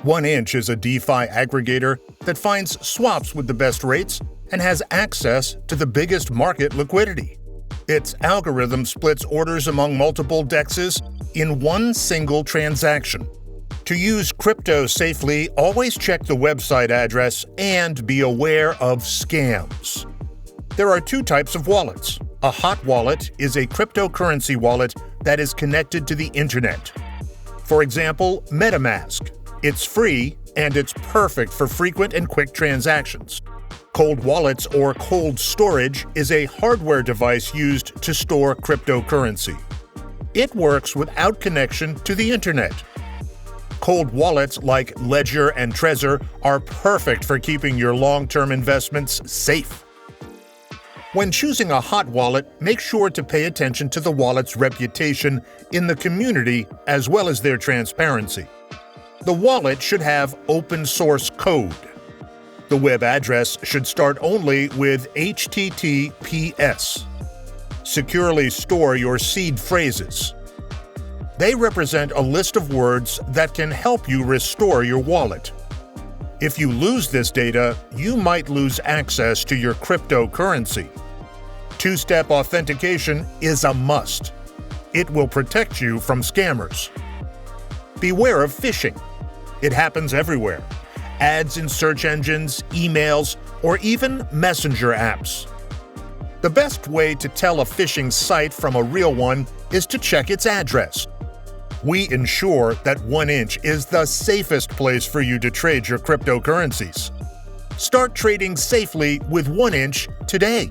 1inch is a DeFi aggregator that finds swaps with the best rates and has access to the biggest market liquidity. Its algorithm splits orders among multiple DEXs in one single transaction. To use crypto safely, always check the website address and be aware of scams. There are two types of wallets. A hot wallet is a cryptocurrency wallet that is connected to the internet. For example, MetaMask. It's free and it's perfect for frequent and quick transactions. Cold wallets or cold storage is a hardware device used to store cryptocurrency. It works without connection to the internet. Cold wallets like Ledger and Trezor are perfect for keeping your long-term investments safe. When choosing a hot wallet, make sure to pay attention to the wallet's reputation in the community as well as their transparency. The wallet should have open source code. The web address should start only with HTTPS. Securely store your seed phrases. They represent a list of words that can help you restore your wallet. If you lose this data, you might lose access to your cryptocurrency. Two-step authentication is a must. It will protect you from scammers. Beware of phishing. It happens everywhere. Ads in search engines, emails, or even messenger apps. The best way to tell a phishing site from a real one is to check its address. We ensure that 1inch is the safest place for you to trade your cryptocurrencies. Start trading safely with 1inch today.